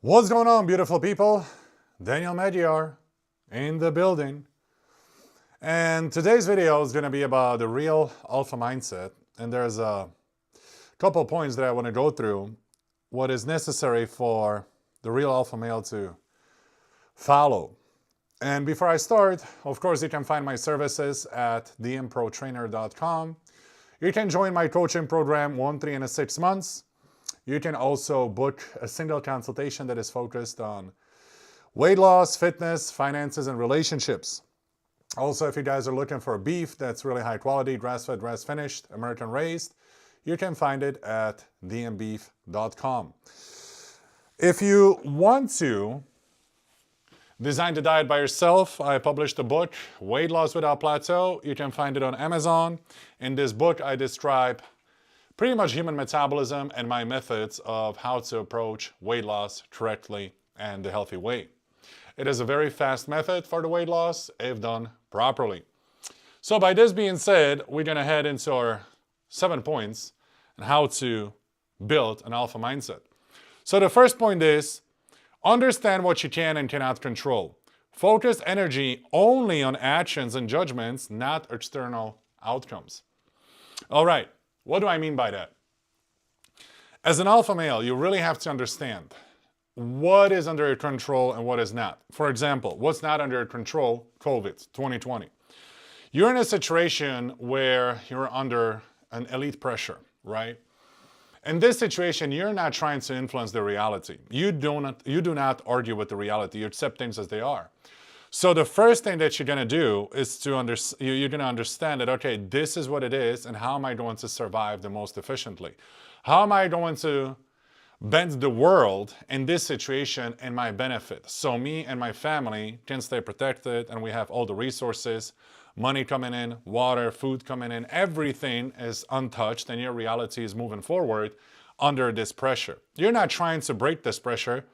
What's going on, beautiful people? Daniel Medjar in the building. And today's video is going to be about the real alpha mindset. And there's a couple points that I want to go through. What is necessary for the real alpha male to follow. And before I start, of course, you can find my services at dmprotrainer.com. You can join my coaching program 1, 3, and 6 months. You can also book a single consultation that is focused on weight loss, fitness, finances, and relationships. Also, if you guys are looking for beef that's really high quality, grass-fed, grass-finished, American raised, you can find it at dmbeef.com. If you want to design the diet by yourself, I published a book, Weight Loss Without Plateau. You can find it on Amazon. In this book, I describe pretty much human metabolism and my methods of how to approach weight loss correctly and the healthy way. It is a very fast method for the weight loss if done properly. So by this being said, we're going to head into our 7 points on how to build an alpha mindset. So the first point is understand what you can and cannot control. Focus energy only on actions and judgments, not external outcomes. All right. What do I mean by that? As an alpha male, you really have to understand what is under your control and what is not. For example, what's not under your control? COVID, 2020. You're in a situation where you're under an elite pressure, right? In this situation, you're not trying to influence the reality. You do not argue with the reality. You accept things as they are. So the first thing that you're going to do is you're going to understand that, okay, this is what it is, and how am I going to survive the most efficiently? How am I going to bend the world in this situation in my benefit? So me and my family can stay protected, and we have all the resources, money coming in, water, food coming in, everything is untouched, and your reality is moving forward under this pressure. You're not trying to break this pressure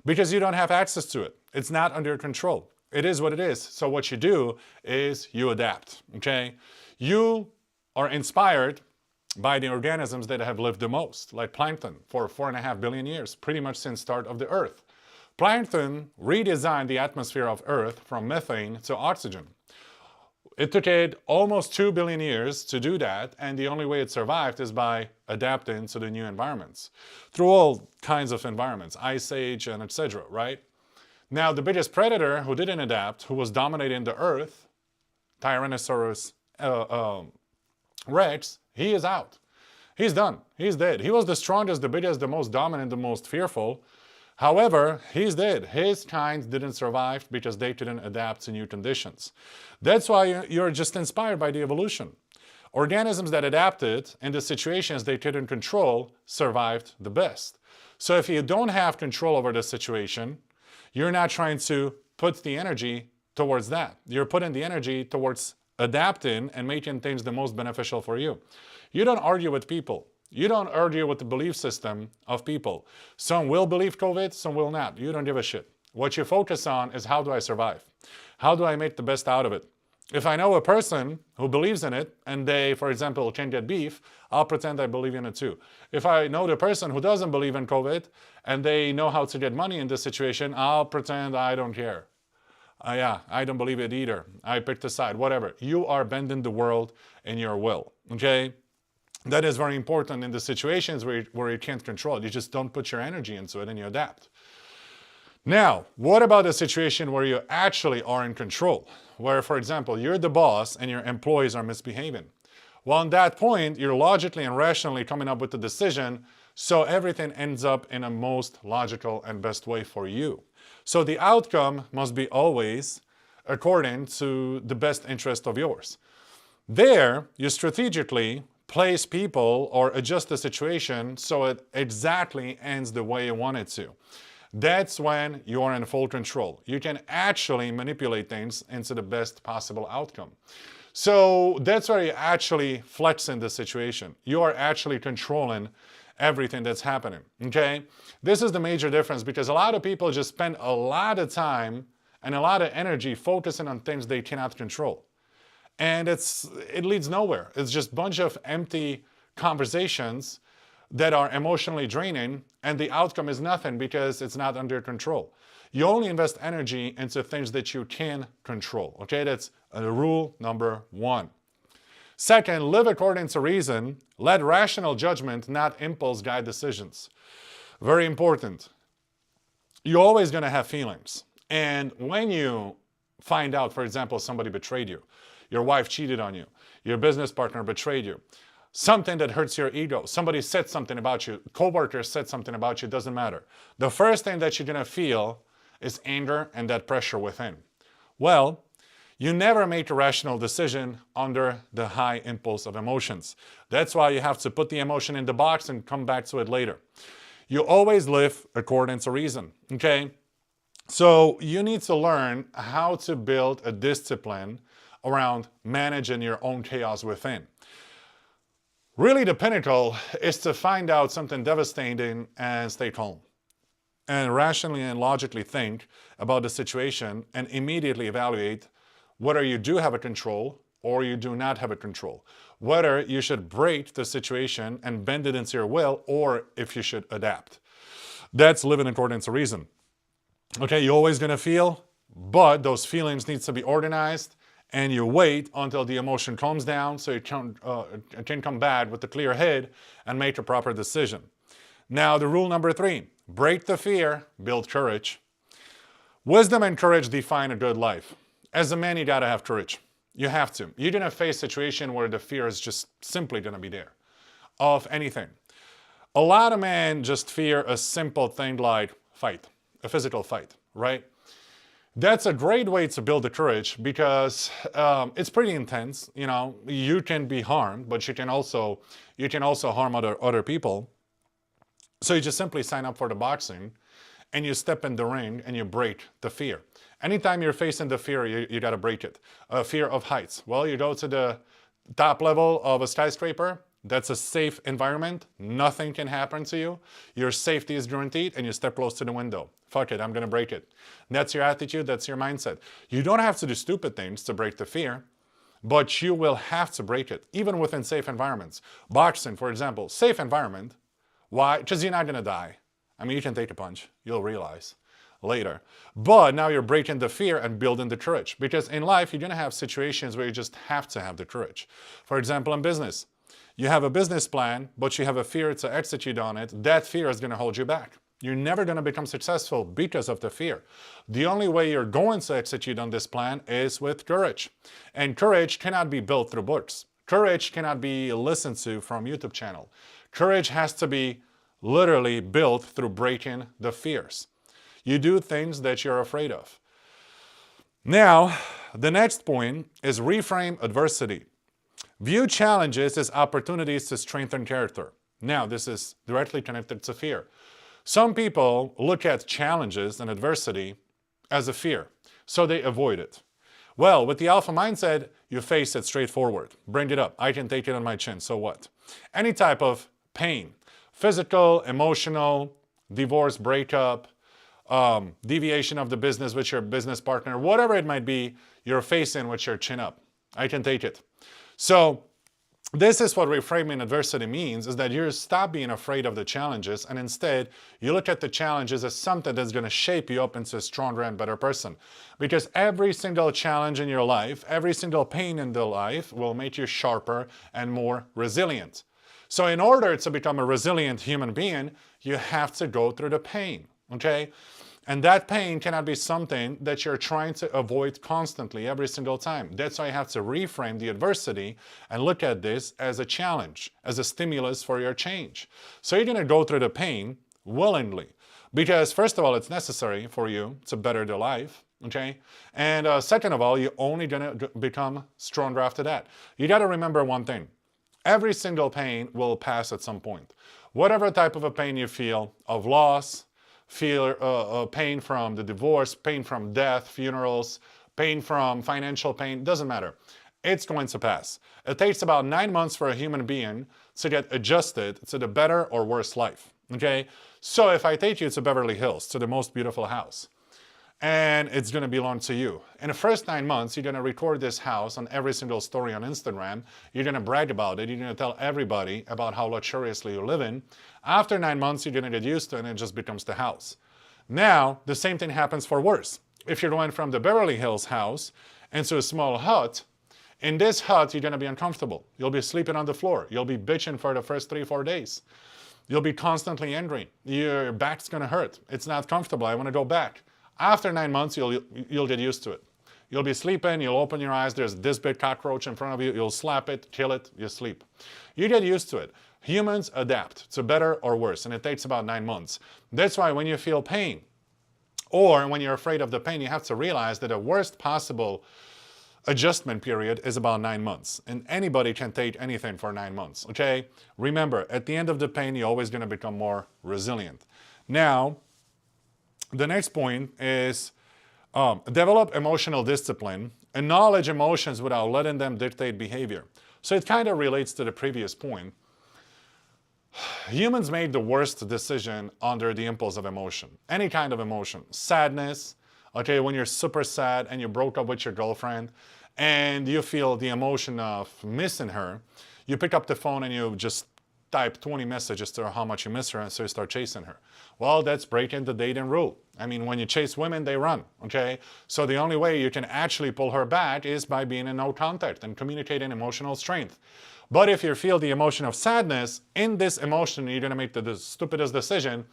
because you don't have access to it. It's not under your control. It is what it is. So what you do is you adapt, okay? You are inspired by the organisms that have lived the most, like plankton, for 4.5 billion years, pretty much since start of the Earth. Plankton redesigned the atmosphere of Earth from methane to oxygen. It took it almost 2 billion years to do that, and the only way it survived is by adapting to the new environments, through all kinds of environments, ice age and etc., right? Now, the biggest predator who didn't adapt, who was dominating the Earth, Tyrannosaurus Rex, he is out. He's done. He's dead. He was the strongest, the biggest, the most dominant, the most fearful. However, he's dead. His kind didn't survive because they couldn't adapt to new conditions. That's why you're just inspired by the evolution. Organisms that adapted in the situations they couldn't control survived the best. So if you don't have control over the situation, you're not trying to put the energy towards that. You're putting the energy towards adapting and making things the most beneficial for you. You don't argue with people. You don't argue with the belief system of people. Some will believe COVID, some will not. You don't give a shit. What you focus on is, how do I survive? How do I make the best out of it? If I know a person who believes in it and they, for example, can get beef, I'll pretend I believe in it too. If I know the person who doesn't believe in COVID and they know how to get money in this situation, I'll pretend I don't care. Yeah, I don't believe it either. I picked a side, whatever. You are bending the world in your will, okay? That is very important in the situations where you can't control it. You just don't put your energy into it and you adapt. Now, what about a situation where you actually are in control? Where, for example, you're the boss and your employees are misbehaving. Well, on that point, you're logically and rationally coming up with a decision, so everything ends up in a most logical and best way for you. So the outcome must be always according to the best interest of yours. There, you strategically place people or adjust the situation so it exactly ends the way you want it to. That's when you are in full control. You can actually manipulate things into the best possible outcome. So that's where you actually flex in the situation. You are actually controlling everything that's happening, okay? This is the major difference, because a lot of people just spend a lot of time and a lot of energy focusing on things they cannot control. And it leads nowhere. It's just a bunch of empty conversations that are emotionally draining, and the outcome is nothing because it's not under control. You only invest energy into things that you can control. Okay, that's rule number 1. Second, live according to reason. Let rational judgment, not impulse, guide decisions. Very important. You're always going to have feelings. And when you find out, for example, somebody betrayed you, your wife cheated on you, your business partner betrayed you, something that hurts your ego, somebody said something about you, coworkers said something about you, doesn't matter. The first thing that you're going to feel is anger and that pressure within. Well, you never make a rational decision under the high impulse of emotions. That's why you have to put the emotion in the box and come back to it later. You always live according to reason, okay? So you need to learn how to build a discipline around managing your own chaos within. Really, the pinnacle is to find out something devastating and stay calm. And rationally and logically think about the situation and immediately evaluate whether you do have a control or you do not have a control. Whether you should break the situation and bend it into your will, or if you should adapt. That's living according to reason. Okay, you're always going to feel, but those feelings need to be organized, and you wait until the emotion calms down so you can come back with a clear head and make a proper decision. Now, the rule number 3, break the fear, build courage. Wisdom and courage define a good life. As a man, you gotta have courage. You have to. You're gonna face a situation where the fear is just simply gonna be there of anything. A lot of men just fear a simple thing like fight, a physical fight, right? That's a great way to build the courage because it's pretty intense. You know, you can be harmed, but you can also harm other people. So you just simply sign up for the boxing and you step in the ring and you break the fear. Anytime you're facing the fear, you got to break it. Fear of heights. Well, you go to the top level of a skyscraper. That's a safe environment. Nothing can happen to you. Your safety is guaranteed, and you step close to the window. Fuck it, I'm going to break it. That's your attitude. That's your mindset. You don't have to do stupid things to break the fear, but you will have to break it, even within safe environments. Boxing, for example, safe environment. Why? Because you're not going to die. I mean, you can take a punch. You'll realize later. But now you're breaking the fear and building the courage. Because in life, you're going to have situations where you just have to have the courage. For example, in business, you have a business plan, but you have a fear to execute on it. That fear is going to hold you back. You're never going to become successful because of the fear. The only way you're going to execute on this plan is with courage. And courage cannot be built through books. Courage cannot be listened to from YouTube channel. Courage has to be literally built through breaking the fears. You do things that you're afraid of. Now, the next point is reframe adversity. View challenges as opportunities to strengthen character. Now, this is directly connected to fear. Some people look at challenges and adversity as a fear, so they avoid it. Well, with the alpha mindset, you face it straightforward. Bring it up. I can take it on my chin, so what? Any type of pain, physical, emotional, divorce, breakup, deviation of the business with your business partner, whatever it might be, you're facing with your chin up. I can take it. So this is what reframing adversity means, is that you stop being afraid of the challenges and instead you look at the challenges as something that's going to shape you up into a stronger and better person. Because every single challenge in your life, every single pain in the life will make you sharper and more resilient. So in order to become a resilient human being, you have to go through the pain, okay? And that pain cannot be something that you're trying to avoid constantly every single time. That's why you have to reframe the adversity and look at this as a challenge, as a stimulus for your change. So you're going to go through the pain willingly because first of all, it's necessary for you to better the life, okay? And second of all, you're only going to become stronger after that. You got to remember one thing. Every single pain will pass at some point. Whatever type of a pain you feel of loss, pain from the divorce, pain from death, funerals, pain from financial pain, doesn't matter. It's going to pass. It takes about 9 months for a human being to get adjusted to the better or worse life, okay? So if I take you to Beverly Hills, to the most beautiful house, and it's going to belong to you. In the first 9 months, you're going to record this house on every single story on Instagram. You're going to brag about it. You're going to tell everybody about how luxuriously you live in. After 9 months, you're going to get used to it, and it just becomes the house. Now, the same thing happens for worse. If you're going from the Beverly Hills house into a small hut, in this hut, you're going to be uncomfortable. You'll be sleeping on the floor. You'll be bitching for the first 3-4 days. You'll be constantly angry. Your back's going to hurt. It's not comfortable. I want to go back. After 9 months, you'll get used to it. You'll be sleeping, you'll open your eyes, there's this big cockroach in front of you, you'll slap it, kill it, you sleep. You get used to it. Humans adapt to better or worse, and it takes about 9 months. That's why when you feel pain, or when you're afraid of the pain, you have to realize that the worst possible adjustment period is about 9 months. And anybody can take anything for 9 months, okay? Remember, at the end of the pain, you're always going to become more resilient. Now, the next point is develop emotional discipline, acknowledge emotions without letting them dictate behavior. So it kind of relates to the previous point. Humans made the worst decision under the impulse of emotion. Any kind of emotion. Sadness, okay, when you're super sad and you broke up with your girlfriend and you feel the emotion of missing her, you pick up the phone and you just type 20 messages to her how much you miss her, and so you start chasing her. Well, that's breaking the dating rule. I mean, when you chase women, they run, okay? So the only way you can actually pull her back is by being in no contact and communicating emotional strength. But if you feel the emotion of sadness, in this emotion, you're gonna make the stupidest decision,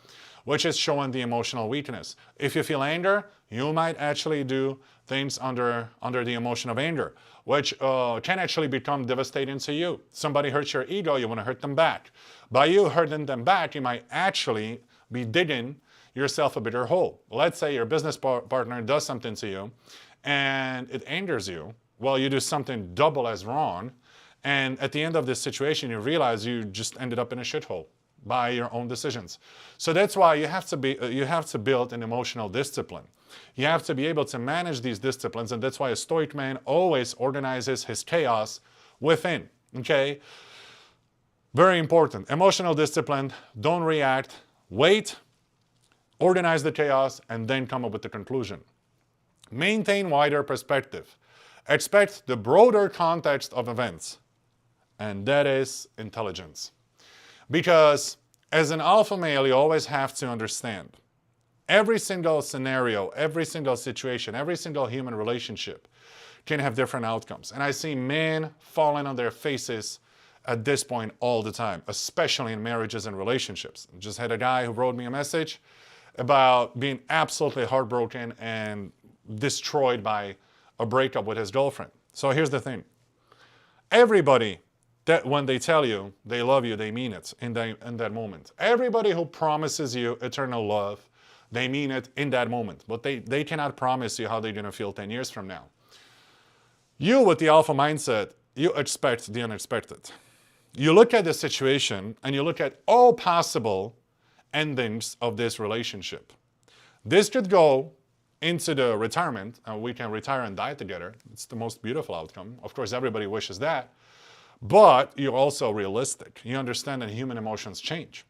which is showing the emotional weakness. If you feel anger, you might actually do things under the emotion of anger, which can actually become devastating to you. Somebody hurts your ego, you want to hurt them back. By you hurting them back, you might actually be digging yourself a bigger hole. Let's say your business partner does something to you and it angers you. Well, you do something double as wrong, and at the end of this situation, you realize you just ended up in a shithole by your own decisions. So that's why you have to build an emotional discipline. You have to be able to manage these disciplines, and that's why a stoic man always organizes his chaos within, okay? Very important. Emotional discipline, don't react, wait, organize the chaos, and then come up with the conclusion. Maintain wider perspective. Expect the broader context of events, and that is intelligence. Because as an alpha male, you always have to understand every single scenario, every single situation, every single human relationship can have different outcomes. And I see men falling on their faces at this point all the time, especially in marriages and relationships. I just had a guy who wrote me a message about being absolutely heartbroken and destroyed by a breakup with his girlfriend. So here's the thing. Everybody that when they tell you they love you, they mean it in that moment. Everybody who promises you eternal love, they mean it in that moment. But they cannot promise you how they're going to feel 10 years from now. You, with the alpha mindset, you expect the unexpected. You look at the situation and you look at all possible endings of this relationship. This could go into the retirement, and we can retire and die together. It's the most beautiful outcome. Of course, everybody wishes that. But you're also realistic. You understand that human emotions change.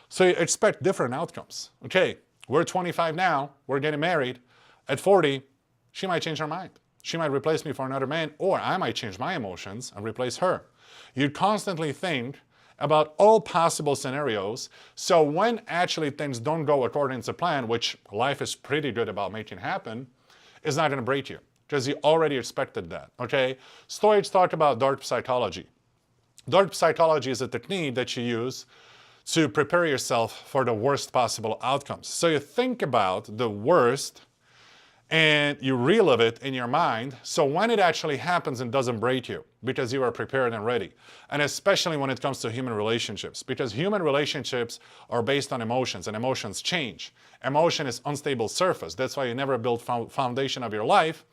So you expect different outcomes. Okay, we're 25 now, we're getting married. At 40, she might change her mind. She might replace me for another man, or I might change my emotions and replace her. You constantly think about all possible scenarios, so when actually things don't go according to plan, which life is pretty good about making happen, it's not going to break you, because you already expected that, okay? Stoics talk about dark psychology. Dark psychology is a technique that you use to prepare yourself for the worst possible outcomes. So you think about the worst and you relive it in your mind, so when it actually happens, it doesn't break you because you are prepared and ready. And especially when it comes to human relationships, because human relationships are based on emotions, and emotions change. Emotion is unstable surface. That's why you never build foundation of your life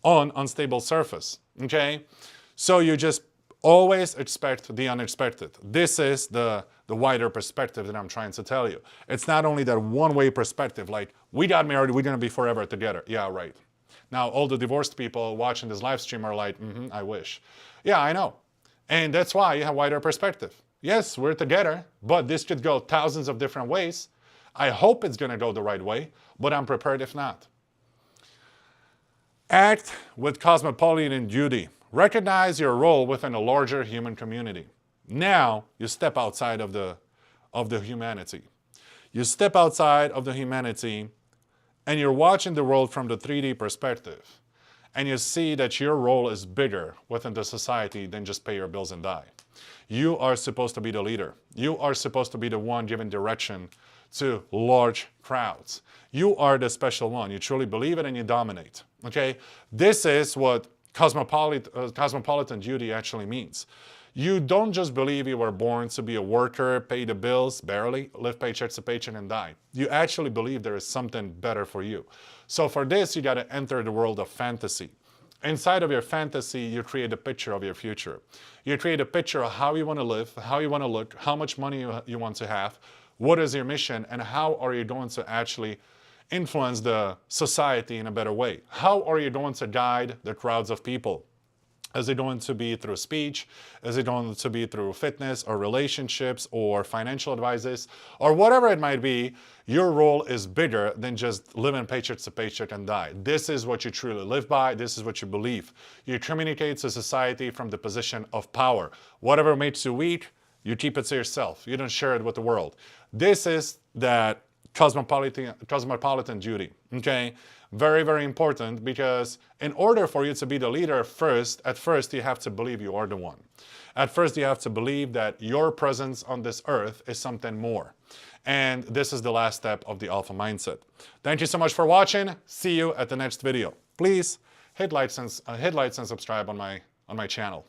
on unstable surface, okay? So you just always expect the unexpected. This is the wider perspective that I'm trying to tell you. It's not only that one-way perspective, like, we got married, we're going to be forever together. Yeah, right. Now, all the divorced people watching this live stream are like, I wish. Yeah, I know. And that's why you have wider perspective. Yes, we're together, but this could go thousands of different ways. I hope it's going to go the right way, but I'm prepared if not. Act with cosmopolitan duty. Recognize your role within a larger human community. Now you step outside of the humanity. You step outside of the humanity and you're watching the world from the 3D perspective. And you see that your role is bigger within the society than just pay your bills and die. You are supposed to be the leader. You are supposed to be the one giving direction to large crowds. You are the special one. You truly believe it and you dominate. Okay? This is what cosmopolitan duty actually means. You don't just believe you were born to be a worker, pay the bills, barely, live paycheck to paycheck and die. You actually believe there is something better for you. So for this, you got to enter the world of fantasy. Inside of your fantasy, you create a picture of your future. You create a picture of how you want to live, how you want to look, how much money you want to have, what is your mission, and how are you going to actually influence the society in a better way? How are you going to guide the crowds of people? Is it going to be through speech? Is it going to be through fitness or relationships or financial advices or whatever it might be? Your role is bigger than just living paycheck to paycheck and die. This is what you truly live by. This is what you believe. You communicate to society from the position of power. Whatever makes you weak, you keep it to yourself. You don't share it with the world. This is that cosmopolitan duty, okay? Very, very important, because in order for you to be the leader at first you have to believe you are the one. At first you have to believe that your presence on this earth is something more. And this is the last step of the Alpha Mindset. Thank you so much for watching. See you at the next video. Please hit likes and subscribe on my channel.